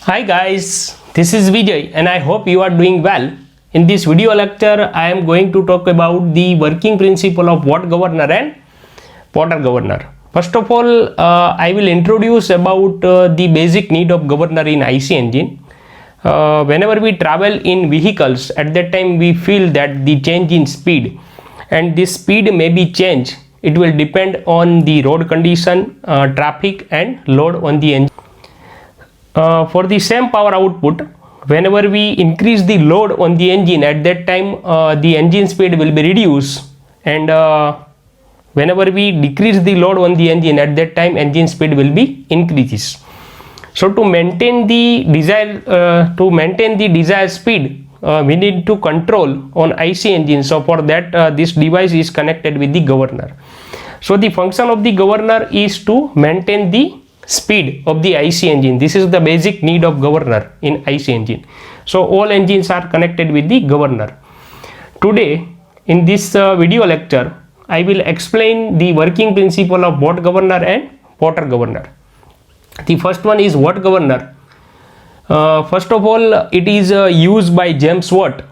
Hi guys, this is Vijay and I hope you are doing well. In this video lecture, I am going to talk about the working principle of watt governor and water governor. First of all, I will introduce about the basic need of governor in IC engine. Whenever we travel in vehicles, at that time we feel that the change in speed, and this speed may be changed. It will depend on the road condition, traffic and load on the engine. For the same power output, whenever we increase the load on the engine, at that time the engine speed will be reduced, and whenever we decrease the load on the engine, at that time engine speed will be increases. So to maintain the desired speed, we need to control on IC engine. So for that this device is connected with the governor. So the function of the governor is to maintain the speed of the IC engine. This is the basic need of governor in IC engine. So all engines are connected with the governor. Today in this video lecture, I will explain the working principle of watt governor and water governor. The first one is watt governor. First of all, it is used by James Watt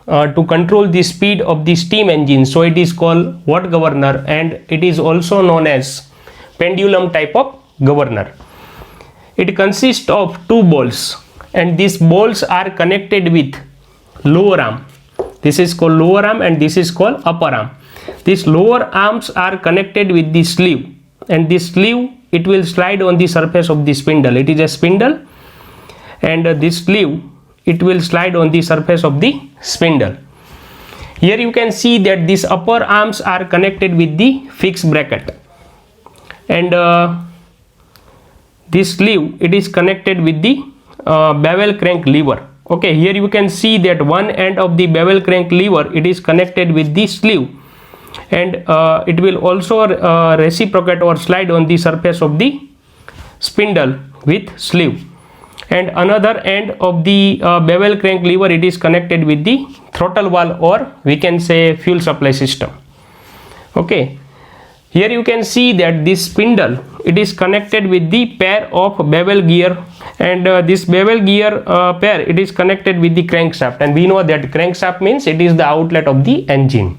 to control the speed of the steam engine. So it is called watt governor, and it is also known as pendulum type of governor. It consists of two balls, and these balls are connected with lower arm. This is called lower arm and this is called upper arm. These lower arms are connected with the sleeve, and this sleeve, it will slide on the surface of the spindle. It is a spindle, and this sleeve, it will slide on the surface of the spindle. Here you can see that these upper arms are connected with the fixed bracket, and this sleeve, it is connected with the bevel crank lever. Okay, here you can see that one end of the bevel crank lever, it is connected with the sleeve, and it will also reciprocate or slide on the surface of the spindle with sleeve. And another end of the bevel crank lever, it is connected with the throttle valve, or we can say fuel supply system. Okay, here you can see that this spindle, it is connected with the pair of bevel gear, and this bevel gear pair, it is connected with the crankshaft, and we know that crankshaft means it is the outlet of the engine.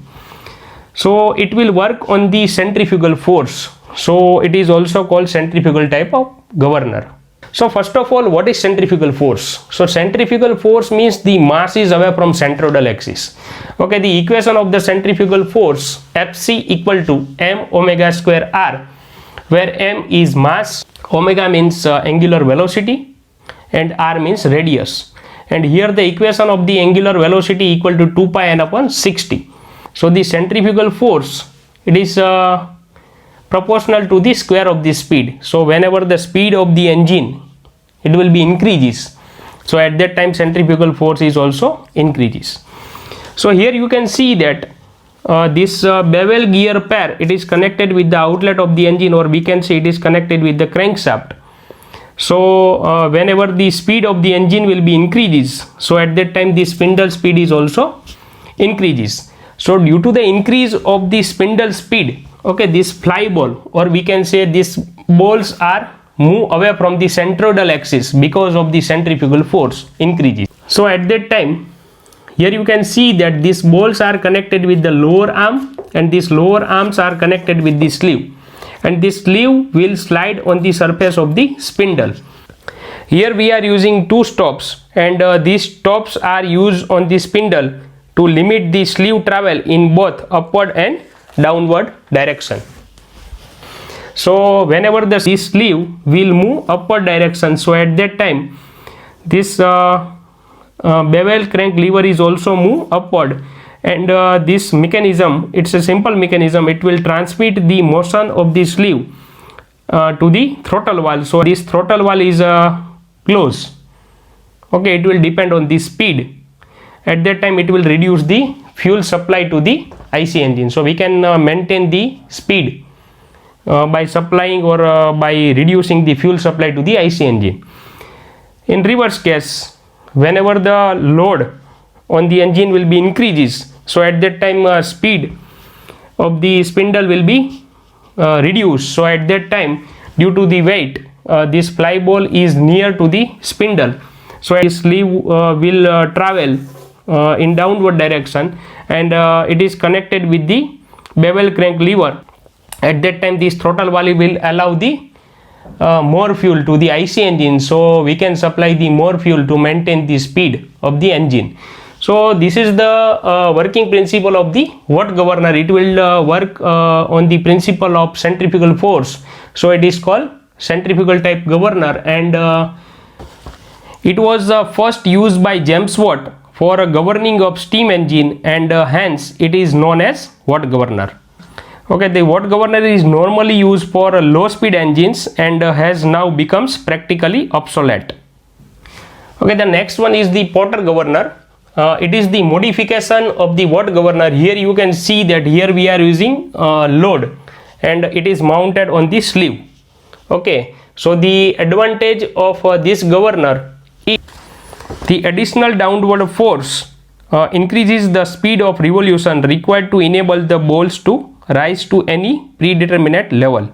So it will work on the centrifugal force. So it is also called centrifugal type of governor. So first of all, what is centrifugal force? So centrifugal force means the mass is away from centroidal axis. Okay, the equation of the centrifugal force, Fc equal to m omega square r, where m is mass, omega means angular velocity, and r means radius. And here the equation of the angular velocity equal to 2 pi n upon 60. So the centrifugal force, it is proportional to the square of the speed. So whenever the speed of the engine, it will be increases, so at that time centrifugal force is also increases. So here you can see that this bevel gear pair, it is connected with the outlet of the engine, or we can say it is connected with the crankshaft. So whenever the speed of the engine will be increases, so at that time the spindle speed is also increases. So due to the increase of the spindle speed, okay, this fly ball, or we can say these balls are move away from the centroidal axis because of the centrifugal force increases. So at that time, here you can see that these balls are connected with the lower arm, and these lower arms are connected with the sleeve, and this sleeve will slide on the surface of the spindle. Here we are using two stops, and these stops are used on the spindle to limit the sleeve travel in both upward and downward direction. So whenever this sleeve will move upward direction, so at that time this bevel crank lever is also move upward, and this mechanism, it's a simple mechanism, it will transmit the motion of the sleeve to the throttle valve. So this throttle valve is closed. Okay, it will depend on the speed. At that time it will reduce the fuel supply to the IC engine. So we can maintain the speed by supplying or by reducing the fuel supply to the IC engine. In reverse case, whenever the load on the engine will be increases, so at that time speed of the spindle will be reduced. So at that time, due to the weight this fly ball is near to the spindle, so this sleeve will travel in downward direction, and it is connected with the bevel crank lever. At that time this throttle valve will allow the more fuel to the IC engine, so we can supply the more fuel to maintain the speed of the engine. So this is the working principle of the watt governor. It will work on the principle of centrifugal force, so it is called centrifugal type governor, and it was first used by James Watt for governing of steam engine, and hence it is known as watt governor. Okay, the watt governor is normally used for low speed engines and has now becomes practically obsolete. Okay, the next one is the Porter governor. It is the modification of the watt governor. Here you can see that here we are using load, and it is mounted on the sleeve. Okay, so the advantage of this governor is the additional downward force increases the speed of revolution required to enable the balls to rise to any predeterminate level.